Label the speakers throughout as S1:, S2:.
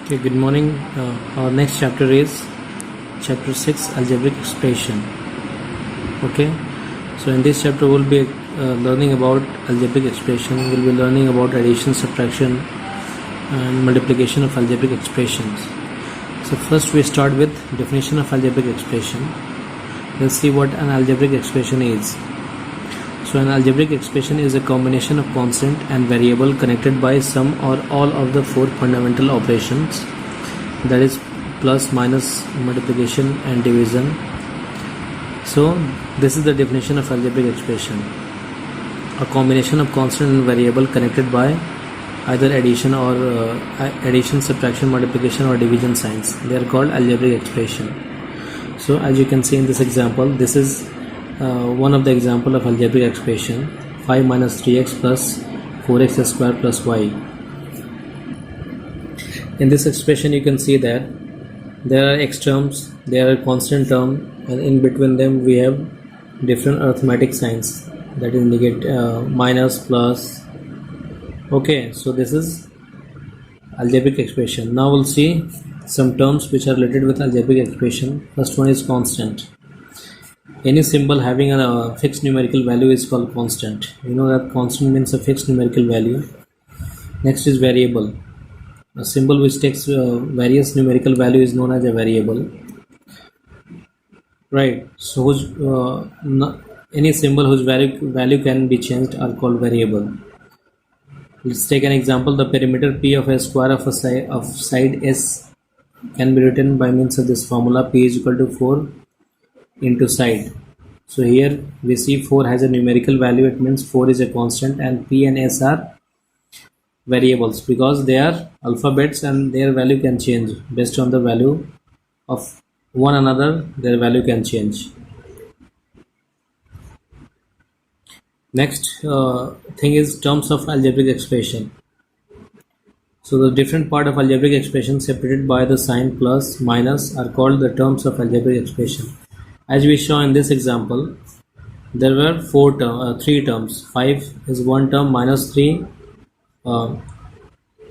S1: Okay, good morning. Our next chapter is chapter 6, algebraic expression. Okay, so in this chapter we'll be learning about algebraic expression. We'll be learning about addition, subtraction and multiplication of algebraic expressions. So first we start with definition of algebraic expression. Let's see what an algebraic expression is. So an algebraic expression is a combination of constant and variable connected by some or all of the four fundamental operations, that is plus, minus, multiplication and division. So this is the definition of algebraic expression: a combination of constant and variable connected by either addition or addition, subtraction, multiplication or division signs. They are called algebraic expression. So as you can see in this example, this is one of the example of algebraic expression: 5 minus 3x plus 4x square plus y. In this expression you can see that there are x terms, there are constant term, and in between them we have different arithmetic signs, that is negative, minus, plus. Okay, so this is algebraic expression. Now we'll see some terms which are related with algebraic expression. First one is constant. Any symbol having a fixed numerical value is called constant. You know that constant means a fixed numerical value. Next is variable. A symbol which takes various numerical value is known as a variable. Right. So any symbol whose value can be changed are called variable. Let's take an example. The perimeter P of a square of side S can be written by means of this formula: P is equal to 4 into side. So here we see 4 has a numerical value. It means 4 is a constant, and P and S are variables because they are alphabets and their value can change based on the value of one another. Their value can change. Next thing is terms of algebraic expression. So the different part of algebraic expression separated by the sign plus, minus are called the terms of algebraic expression. As we saw in this example, there were three terms. 5 is one term, minus 3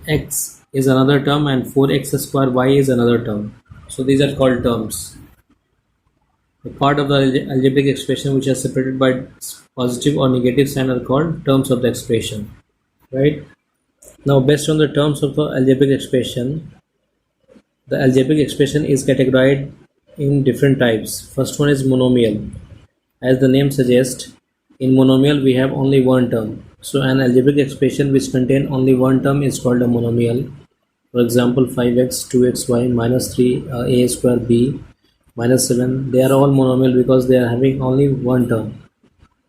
S1: x is another term, and 4x square y is another term. So these are called terms. The part of the algebraic expression which are separated by positive or negative sign are called terms of the expression. Right? Now, based on the terms of the algebraic expression, the algebraic expression is categorized in different types. First one is monomial. As the name suggests, in monomial we have only one term. So an algebraic expression which contains only one term is called a monomial. For example, 5x, 2xy, minus 3a square b, minus 7, they are all monomial because they are having only one term.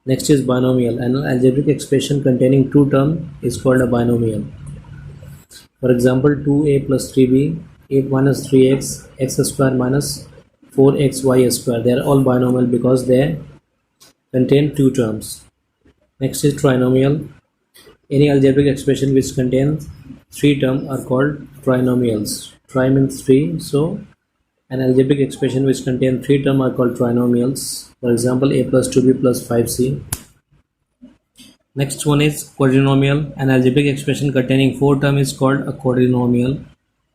S1: Next is binomial. An algebraic expression containing two terms is called a binomial. For example, 2a plus 3b, 8 minus 3x, x square minus 4xy square. They are all binomial because they contain two terms. Next is trinomial. Any algebraic expression which contains three terms are called trinomials. Tri means three, so an algebraic expression which contains three terms are called trinomials. For example, a plus 2b plus 5c. Next one is quadrinomial. An algebraic expression containing four terms is called a quadrinomial.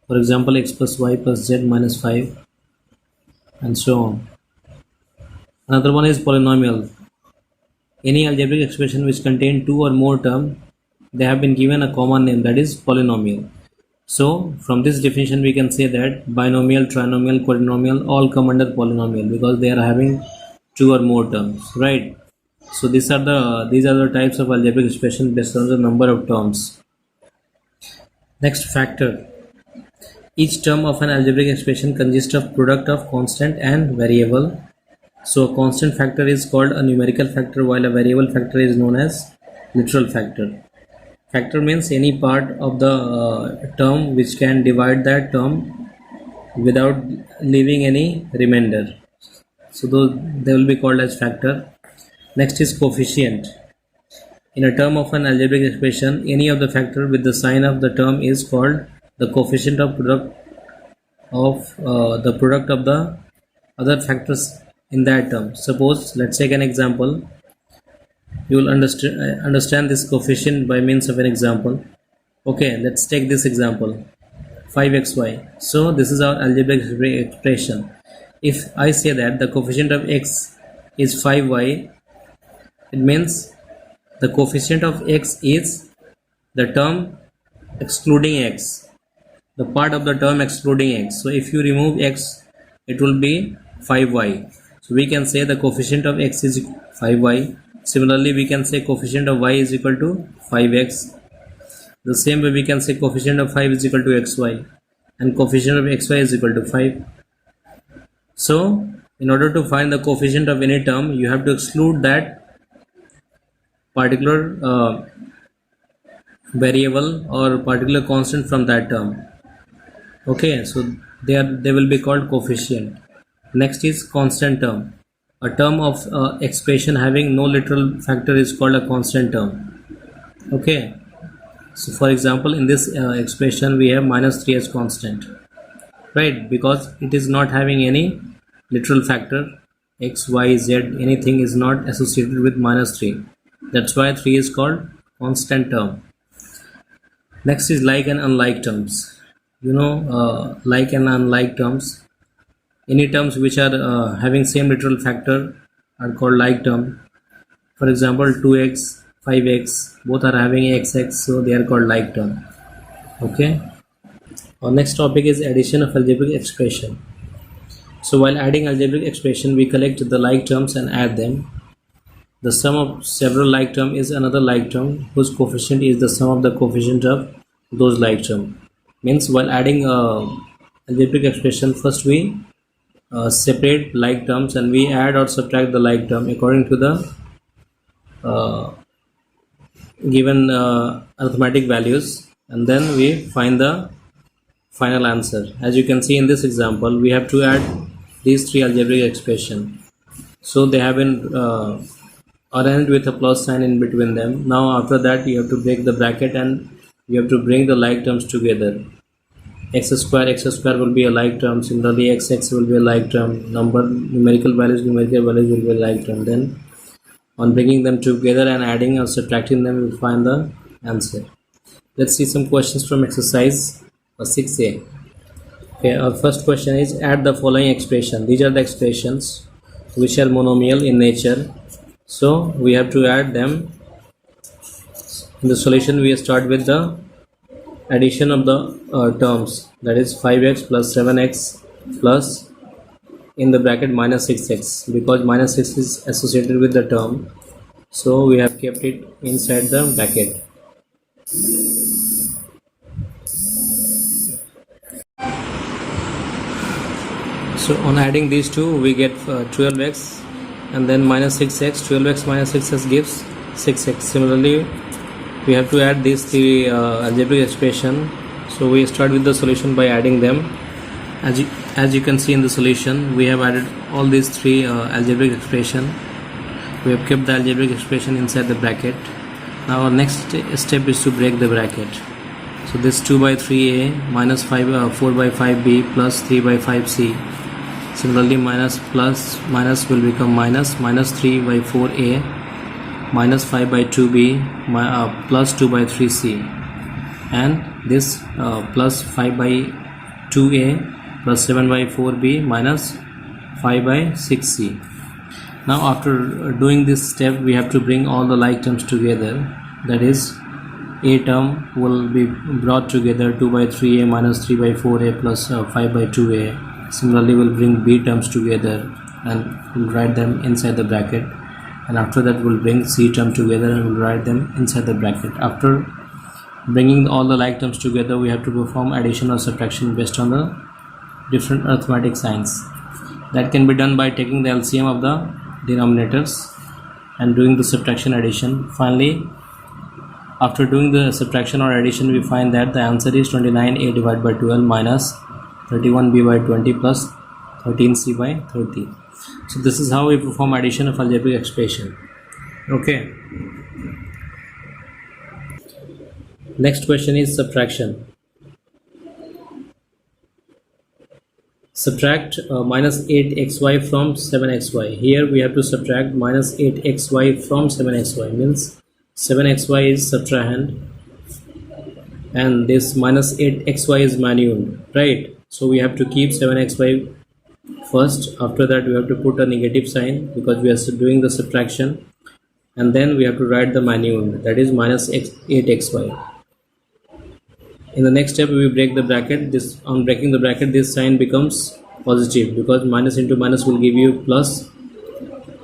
S1: For example, x plus y plus z minus 5, and so on. Another one is polynomial. Any algebraic expression which contains two or more terms, they have been given a common name, that is polynomial. So from this definition we can say that binomial, trinomial, quadrinomial all come under polynomial because they are having two or more terms, right? So these are the types of algebraic expression based on the number of terms. Next, factor. Each term of an algebraic expression consists of product of constant and variable. So a constant factor is called a numerical factor, while a variable factor is known as literal factor. Factor means any part of the term which can divide that term without leaving any remainder. So they will be called as factor. Next is coefficient. In a term of an algebraic expression, any of the factor with the sign of the term is called the coefficient of the product of the other factors in that term. Suppose, let's take an example. You will understand this coefficient by means of an example. Okay, let's take this example. 5xy. So this is our algebraic expression. If I say that the coefficient of x is 5y, it means the coefficient of x is the term excluding x, the part of the term excluding x. So if you remove x, it will be 5y. So we can say the coefficient of x is 5y. Similarly, we can say coefficient of y is equal to 5x. The same way we can say coefficient of 5 is equal to xy, and coefficient of xy is equal to 5. So in order to find the coefficient of any term, you have to exclude that particular variable or particular constant from that term. Okay, so they will be called coefficient. Next is constant term. A term of expression having no literal factor is called a constant term. Okay, so for example, in this expression we have minus 3 as constant, right? Because it is not having any literal factor, x, y, z, anything is not associated with minus 3. That's why 3 is called constant term. Next is like and unlike terms. Like and unlike terms. Any terms which are having same literal factor are called like term. For example, 2x, 5x, both are having xx, so they are called like term. Okay. Our next topic is addition of algebraic expression. So while adding algebraic expression, we collect the like terms and add them. The sum of several like term is another like term whose coefficient is the sum of the coefficient of those like term. Means while adding algebraic expression, first we separate like terms and we add or subtract the like term according to the given arithmetic values, and then we find the final answer. As you can see in this example, we have to add these three algebraic expression. So they have been arranged with a plus sign in between them. Now after that you have to break the bracket and you have to bring the like terms together. X square will be a like term. Similarly, xx will be a like term. Numerical values will be a like term. Then on bringing them together and adding or subtracting them, we will find the answer. Let's see some questions from exercise 6a. Okay, our first question is add the following expression. These are the expressions which are monomial in nature. So we have to add them. In the solution, we start with the addition of the terms, that is 5x plus 7x plus in the bracket minus 6x, because minus 6 is associated with the term, so we have kept it inside the bracket. So on adding these two, we get 12x and then minus 6x. 12x minus 6x gives 6x. Similarly, we have to add these three algebraic expression. So we start with the solution by adding them. As you can see in the solution, we have added all these three algebraic expression. We have kept the algebraic expression inside the bracket. Now our next step is to break the bracket. So this 2 by 3a minus 4 by 5b plus 3 by 5c. Similarly, minus will become minus 3 by 4a minus 5 by 2b plus 2 by 3c, and this plus 5 by 2a plus 7 by 4b minus 5 by 6c. Now after doing this step, we have to bring all the like terms together. That is, a term will be brought together, 2 by 3a minus 3 by 4a plus 5 by 2a. Similarly, we'll bring b terms together and we'll write them inside the bracket, and after that we'll bring c term together and we'll write them inside the bracket. After bringing all the like terms together, we have to perform addition or subtraction based on the different arithmetic signs. That can be done by taking the LCM of the denominators and doing the subtraction addition. Finally, after doing the subtraction or addition, we find that the answer is 29a divided by 12 minus 31b by 20 plus 13c by 30. So this is how we perform addition of algebraic expression. Okay. Next question is subtraction. Subtract minus 8xy from 7xy. Here we have to subtract minus 8xy from 7xy, means 7xy is subtrahend and this minus 8xy is manual, right? So we have to keep 7xy first. After that we have to put a negative sign because we are doing the subtraction, and then we have to write the manual, that is minus 8xy. In the next step we break the bracket. This, on breaking the bracket, this sign becomes positive because minus into minus will give you plus.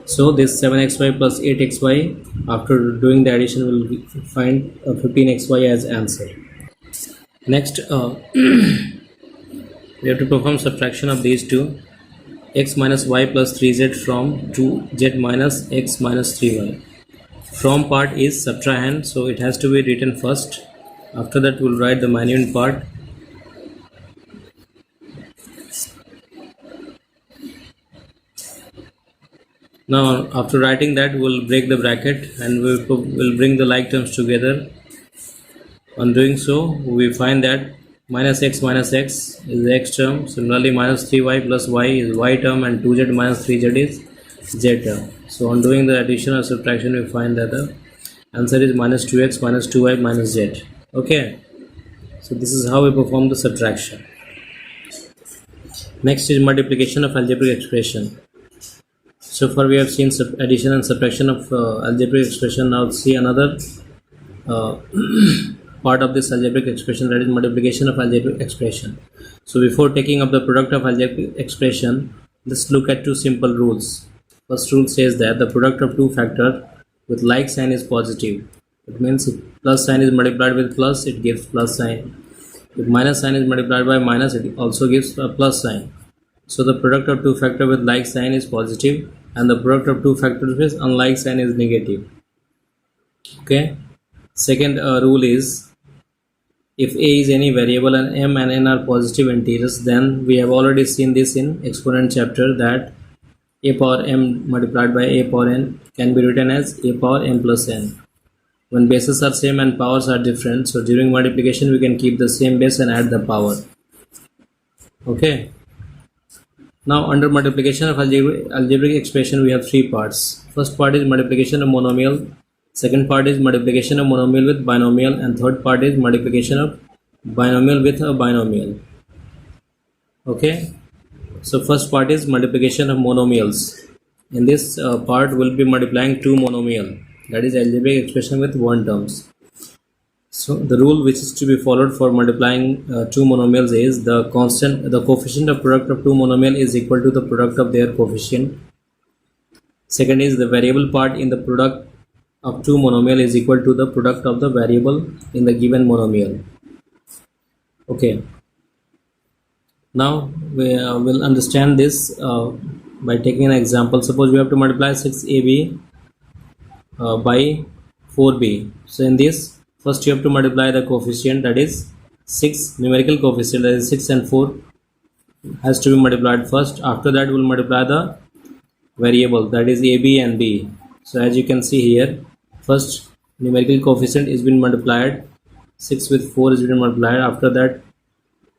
S1: So this 7xy plus 8xy, after doing the addition, will find 15xy as answer. Next, we have to perform subtraction of these two. X minus y plus 3z from 2z minus x minus 3y. From part is subtrahend, so it has to be written first. After that we'll write the manual part. Now after writing that, we'll break the bracket and we'll bring the like terms together. On doing so, we find that minus x is the x term. Similarly, minus 3y plus y is y term, and 2z minus 3z is z term. So on doing the addition or subtraction, we find that the answer is minus 2x minus 2y minus z. Okay, so this is how we perform the subtraction. Next is multiplication of algebraic expression. So far we have seen addition and subtraction of algebraic expression. Now see another part of this algebraic expression, that is multiplication of algebraic expression. So before taking up the product of algebraic expression, let's look at two simple rules. First rule says that the product of two factors with like sign is positive. It means if plus sign is multiplied with plus, it gives plus sign. If minus sign is multiplied by minus, it also gives a plus sign. So the product of two factors with like sign is positive, and the product of two factors with unlike sign is negative. Okay. Second rule is, if a is any variable and m and n are positive integers, then we have already seen this in exponent chapter, that a power m multiplied by a power n can be written as a power m plus n. When bases are same and powers are different, so during multiplication we can keep the same base and add the power. Okay. Now under multiplication of algebraic expression, we have three parts. First part is multiplication of monomial, second part is multiplication of monomial with binomial, and third part is multiplication of binomial with a binomial. Okay, so first part is multiplication of monomials. In this part we'll be multiplying two monomial, that is algebraic expression with one terms. So the rule which is to be followed for multiplying two monomials is the coefficient of product of two monomial is equal to the product of their coefficient. Second is the variable part in the product of two monomial is equal to the product of the variable in the given monomial. Okay. Now we will understand this by taking an example. Suppose we have to multiply 6ab by 4b. So in this, first you have to multiply the coefficient, that is 6, numerical coefficient, that is 6 and 4 has to be multiplied first. After that we'll multiply the variable, that is ab and b. So as you can see here, first numerical coefficient is been multiplied, 6 with 4 is been multiplied. After that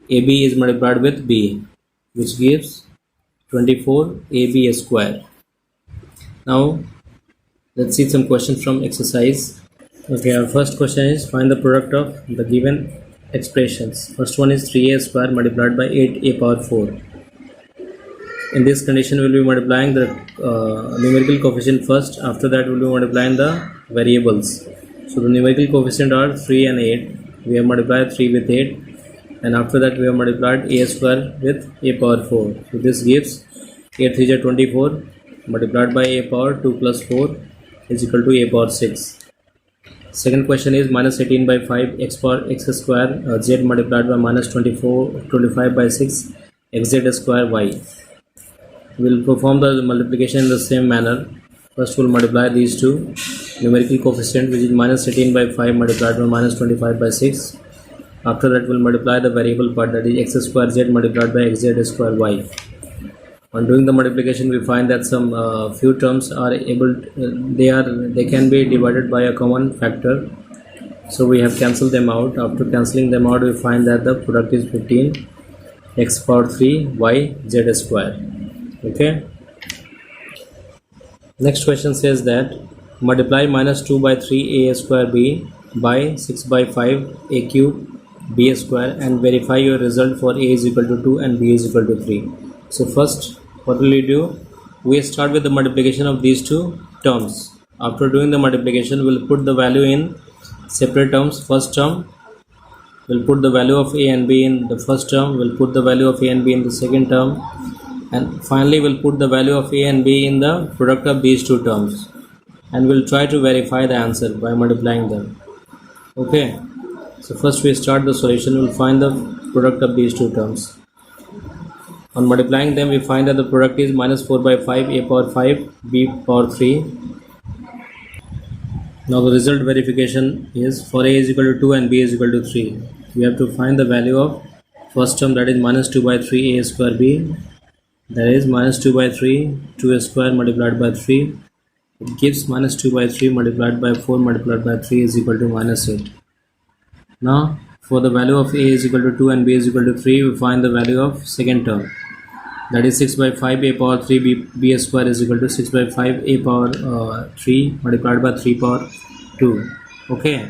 S1: ab is multiplied with b, which gives 24 ab square. Now let's see some questions from exercise. Okay, our first question is, find the product of the given expressions. First one is 3a square multiplied by 8a power 4. In this condition we'll be multiplying the numerical coefficient first. After that we'll be multiplying the variables. So the numerical coefficient are 3 and 8. We have multiplied 3 with 8, and after that we have multiplied a square with a power 4. So this gives 8 3 is 24 multiplied by a power 2 plus 4 is equal to a power 6. Second question is minus 18 by 5 x power x square z multiplied by minus 25 by 6 xz square y. We'll perform the multiplication in the same manner. First we'll multiply these two. Numerical coefficient, which is minus 18 by 5 multiplied by minus 25 by 6. After that we'll multiply the variable part, that is x square z multiplied by xz square y. On doing the multiplication, we find that some few terms are able to, they can be divided by a common factor. So we have cancelled them out. After cancelling them out, we find that the product is 15 x power 3 y z square. Okay. Next question says that multiply minus 2 by 3 a square b by 6 by 5 a cube b square and verify your result for a is equal to 2 and b is equal to 3. So first, what will we do? We start with the multiplication of these two terms. After doing the multiplication, we'll put the value in separate terms. First term, we'll put the value of a and b in the first term, we'll put the value of a and b in the second term, and finally we'll put the value of a and b in the product of these two terms, and we'll try to verify the answer by multiplying them. Okay, so first we start the solution. We'll find the product of these two terms. On multiplying them, we find that the product is minus 4 by 5 a power 5 b power 3. Now the result verification is for a is equal to 2 and b is equal to 3. We have to find the value of first term, that is minus 2 by 3 a square b, that is minus 2 by 3 2a square multiplied by 3. It gives minus 2 by 3 multiplied by 4 multiplied by 3 is equal to minus 8. Now for the value of a is equal to 2 and b is equal to 3, we find the value of second term, that is 6 by 5 a power 3 b square is equal to 6 by 5 a power 3 multiplied by 3 power 2. Okay,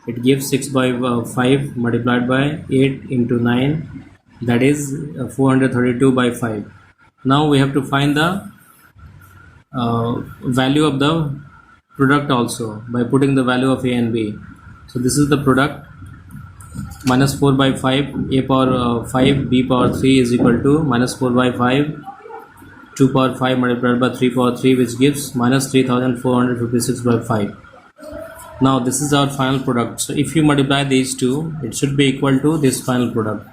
S1: it gives 6 by 5 multiplied by 8 into 9, that is 432 by 5. Now we have to find the value of the product also by putting the value of a and b. So this is the product, minus 4 by 5 a power 5 b power 3 is equal to minus 4 by 5 2 power 5 multiplied by 3 power 3, which gives minus 3456 by 5. Now this is our final product. So if you multiply these two, it should be equal to this final product.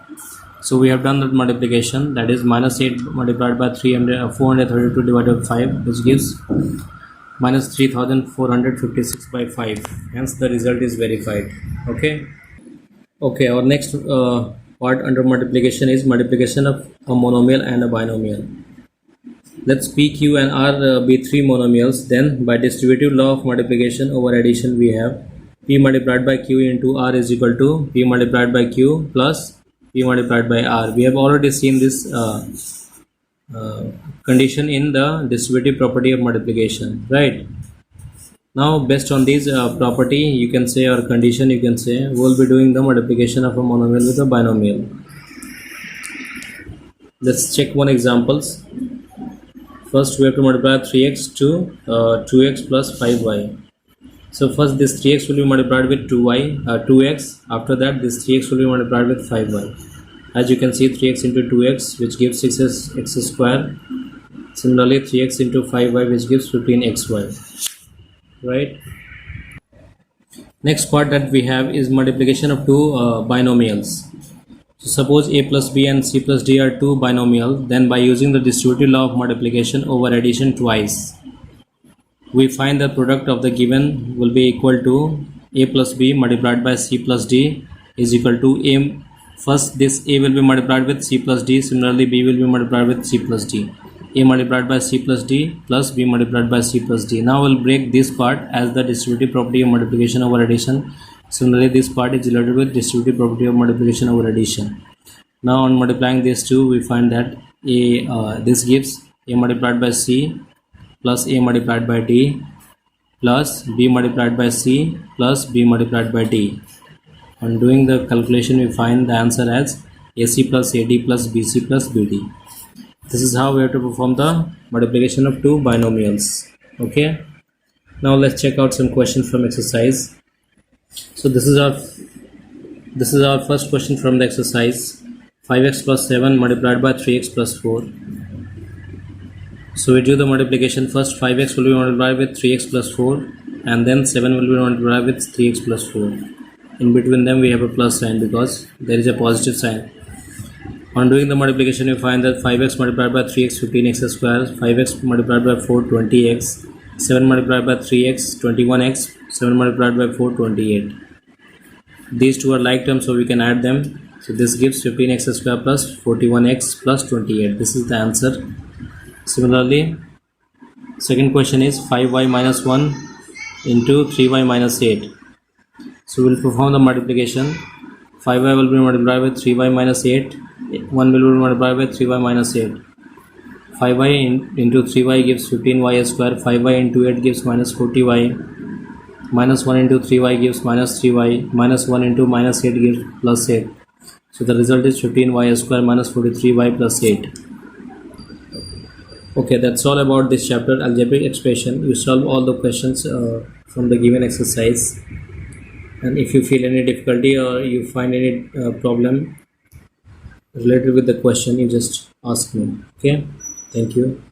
S1: So we have done that multiplication, that is minus 8 multiplied by 432 divided by 5, which gives minus 3456 by 5. Hence the result is verified. Okay, our next part under multiplication is multiplication of a monomial and a binomial. Let's P, Q and R be three monomials. Then by distributive law of multiplication over addition, we have P multiplied by Q into R is equal to P multiplied by Q plus P multiplied by R. We have already seen this condition in the distributive property of multiplication, right? Now based on this property, you can say, or condition you can say, we'll be doing the multiplication of a monomial with a binomial. Let's check one examples. First we have to multiply 3x to 2x plus 5y. So first this 3x will be multiplied with 2x. After that this 3x will be multiplied with 5y. As you can see, 3x into 2x, which gives 6x square. Similarly 3x into 5y, which gives 15xy. Right. Next part that we have is multiplication of two binomials. So suppose a plus b and c plus d are two binomials. Then by using the distributive law of multiplication over addition twice, we find the product of the given will be equal to a plus b multiplied by c plus d is equal to a. First this a will be multiplied with c plus d. Similarly b will be multiplied with c plus d. A multiplied by c plus d plus b multiplied by c plus d. Now we'll break this part as the distributive property of multiplication over addition. Similarly this part is related with distributive property of multiplication over addition. Now on multiplying these two, we find that this gives a multiplied by c plus a multiplied by d plus b multiplied by c plus b multiplied by d. On doing the calculation, we find the answer as ac plus ad plus bc plus bd. This is how we have to perform the multiplication of two binomials. Okay. Now let's check out some questions from exercise. So this is our first question from the exercise. 5x plus 7 multiplied by 3x plus 4. So we do the multiplication. First 5x will be multiplied with 3x plus 4, and then 7 will be multiplied with 3x plus 4. In between them we have a plus sign because there is a positive sign. On doing the multiplication, you find that 5x multiplied by 3x 15x square, 5x multiplied by 4 20x, 7 multiplied by 3x 21x, 7 multiplied by 4 28. These two are like terms, so we can add them. So this gives 15x square plus 41x plus 28. This is the answer. Similarly, second question is 5y minus 1 into 3y minus 8. So we will perform the multiplication. 5y will be multiplied with 3y minus 8. 1 will be multiplied with 3y minus 8. 5y into 3y gives 15y square. 5y into 8 gives minus 40y. Minus 1 into 3y gives minus 3y. Minus 1 into minus 8 gives plus 8. So the result is 15y square minus 43y plus 8. Okay, that's all about this chapter, algebraic expression. You solve all the questions from the given exercise. And if you feel any difficulty or you find any problem related with the question, you just ask me. Okay, thank you.